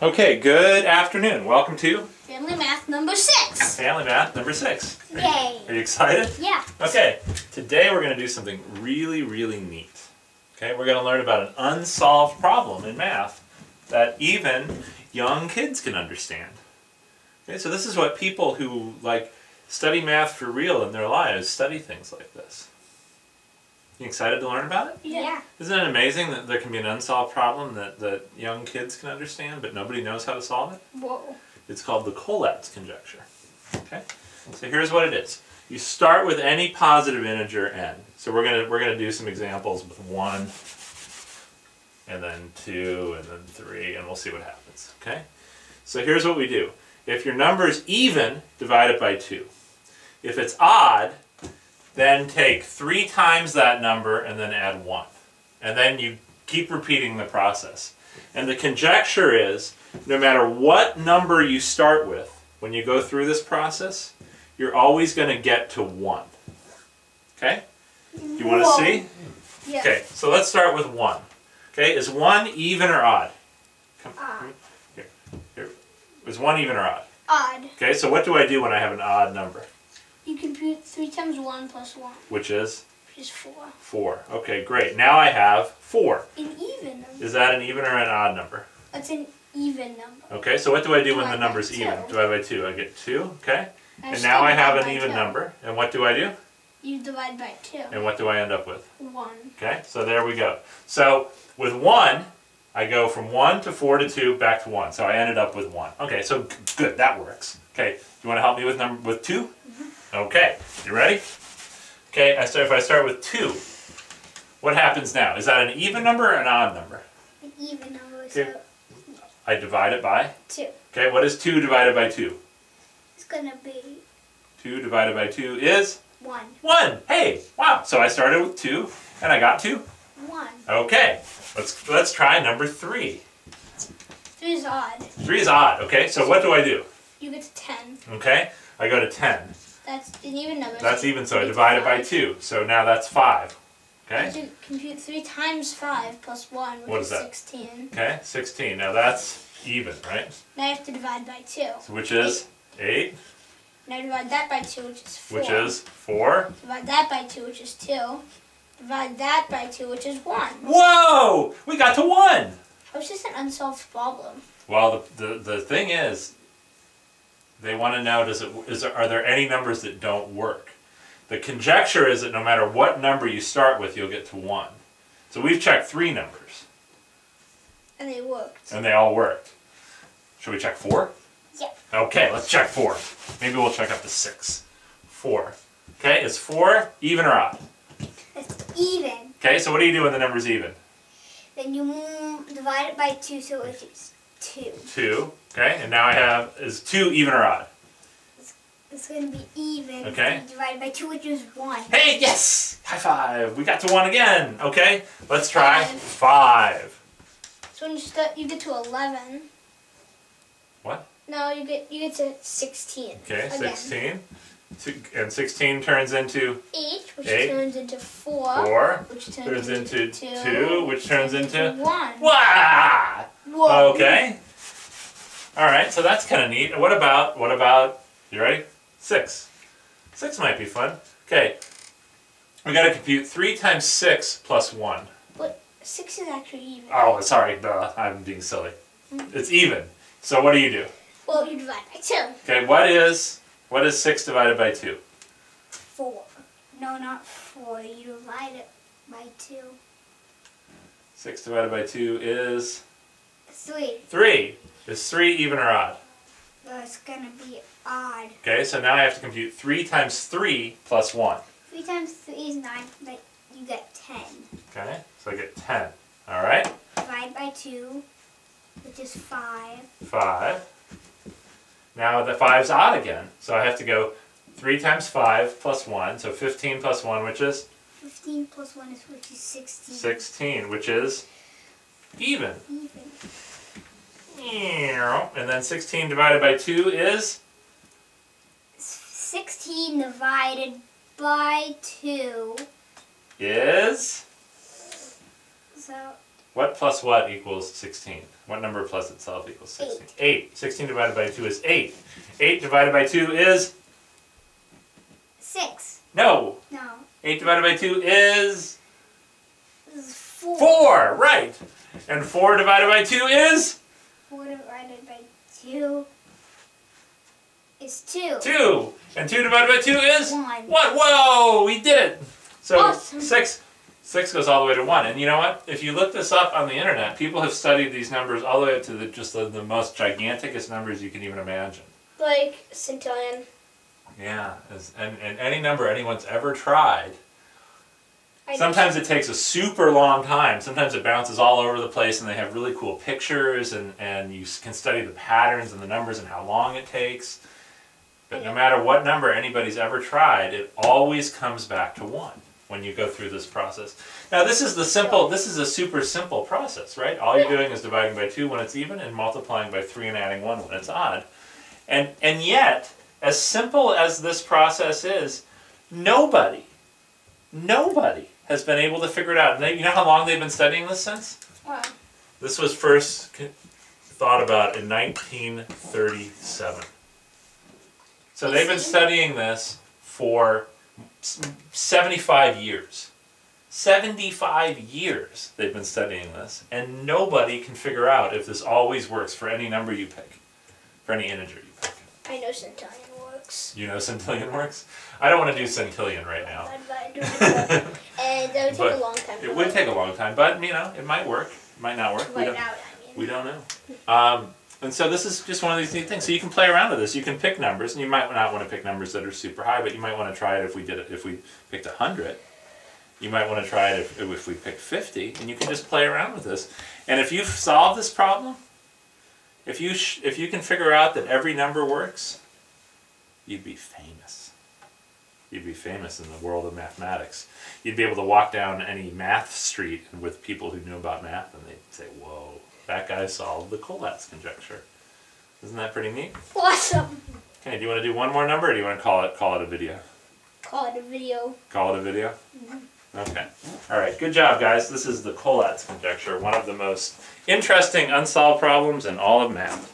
Okay, good afternoon. Welcome to Family Math number 6. Family Math number 6. Yay! Are you excited? Yeah. Okay, today we're going to do something really, really neat. Okay, we're going to learn about an unsolved problem in math that even young kids can understand. Okay, so this is what people who study math for real in their lives study things like this. You excited to learn about it? Yeah. Isn't it amazing that there can be an unsolved problem that young kids can understand, but nobody knows how to solve it? Whoa. It's called the Collatz Conjecture. Okay? So here's what it is. You start with any positive integer n. So we're gonna do some examples with 1, and then 2, and then 3, and we'll see what happens. Okay? So here's what we do. If your number is even, divide it by 2. If it's odd, then take 3 times that number and then add 1. And then you keep repeating the process. And the conjecture is, no matter what number you start with, when you go through this process, you're always going to get to 1. Okay? Do you want to see? Yeah. Okay, so let's start with 1. Okay, is 1 even or odd? Come here. Is 1 even or odd? Odd. Okay, so what do I do when I have an odd number? You compute 3 times 1 plus 1. Which is? Which is 4. 4. Okay, great. Now I have 4. An even number. Is that an even or an odd number? That's an even number. Okay, so what do I do when the Divide number's by even? 2. Divide by 2. I get 2, okay? And still now I have divide an by even 2. number. And what do I do? You divide by 2. And what do I end up with? 1. Okay, so there we go. So with 1, I go from 1 to 4 to 2 back to 1. So I ended up with 1. Okay, so good, that works. Okay, you want to help me with 2? Mm-hmm. Okay, you ready? Okay, if I start with 2, what happens now? Is that an even number or an odd number? An even number, Okay. so I divide it by? 2. Okay, what is 2 divided by 2? It's going to be 2 divided by 2 is? 1. 1. Hey, wow. So I started with 2 and I got 2. 1. Okay, let's try number 3. 3 is odd. 3 is odd. Okay, so what do I do? You get to 10. Okay, I go to 10. That's an even number. That's so even, so I you get to divide it by 5. 2. So now that's 5. You Okay? have to compute 3 times 5 plus 1, which What is is that? 16. Okay, 16. Now that's even, right? Now you have to divide by 2. So which is 8, Now divide that by 2, which is 4. which is 4. Divide that by 2, which is 2. Divide that by 2, which is 1. Whoa! We got to 1! How is this an unsolved problem? Well, the thing is, they want to know, are there any numbers that don't work? The conjecture is that no matter what number you start with, you'll get to 1. So we've checked 3 numbers. And they worked. And they all worked. Should we check 4? Yeah. Okay, let's check 4. Maybe we'll check up to 6. 4. Okay, is 4 even or odd? It's even. Okay, so what do you do when the number's even? Then you divide it by 2, so it is 2. 2. Okay, and now I have, is 2 even or odd? It's going to be even. Okay. You divide by 2, which is 1. Hey, yes! High five! We got to 1 again. Okay, let's try 5. So when you start, you get to 11. What? No, you get to 16. Okay, again. 16. And 16 turns into 8, which 8. turns into 4. 4. Which Turns into 2, which turns into 1. Wah! Whoa. Okay. Alright, so that's kind of neat. What about, you ready? 6. 6 might be fun. Okay. We got to compute 3 times 6 plus 1. But 6 is actually even. Oh, sorry, duh, I'm being silly. It's even. So what do you do? Well, you divide by 2. Okay, what is 6 divided by 2? 4. No, not 4. You divide it by 2. 6 divided by 2 is? 3. 3. Is 3 even or odd? It's going to be odd. Okay, so now I have to compute 3 times 3 plus 1. 3 times 3 is 9, but you get 10. Okay, so I get 10. Alright, Divide by 2, which is 5. 5. Now the 5's odd again, so I have to go 3 times 5 plus 1, so 15 plus 1, which is? 15 plus 1 is, which is 16. 16, which is even. Even. And then 16 divided by 2 is? 16 divided by 2 Is? So What plus what equals 16? What number plus itself equals 16? 8. 16 divided by 2 is 8. 8 divided by 2 is? 6. No. No. 8 divided by 2 is? 4. 4, right. And 4 divided by 2 is? 4 divided by 2 is 2. 2. And 2 divided by 2 is? 1. What? Whoa, we did it. So Awesome. 6 goes all the way to 1. And you know what? If you look this up on the internet, people have studied these numbers all the way up to the most giganticest numbers you can even imagine. Like centillion. Yeah, and any number anyone's ever tried. Sometimes it takes a super long time. Sometimes it bounces all over the place and they have really cool pictures and you can study the patterns and the numbers and how long it takes. But no matter what number anybody's ever tried, it always comes back to 1 when you go through this process. Now this is a super simple process, right? All you're doing is dividing by 2 when it's even and multiplying by 3 and adding 1 when it's odd. And yet, as simple as this process is, nobody has been able to figure it out. And you know how long they've been studying this since? Wow. This was first thought about in 1937. So they've been studying this for 75 years. 75 years they've been studying this, and nobody can figure out if this always works for any number you pick, for any integer you pick. I know centillion works. You know centillion works? I don't want to do centillion right now. And that would take a long time. It would take a long time, but you know, it might work. It might not work. We don't know. And so this is just one of these neat things. So you can play around with this. You can pick numbers, and you might not want to pick numbers that are super high, but you might want to try it if we picked 100. You might want to try it if we picked 50, and you can just play around with this. And if you solve this problem, if you can figure out that every number works, you'd be famous. You'd be famous in the world of mathematics. You'd be able to walk down any math street with people who knew about math, and they'd say, "Whoa, that guy solved the Collatz Conjecture." Isn't that pretty neat? Awesome. Okay, do you want to do one more number, or do you want to call it a video? Call it a video. Call it a video? Okay. All right, good job, guys. This is the Collatz Conjecture, one of the most interesting unsolved problems in all of math.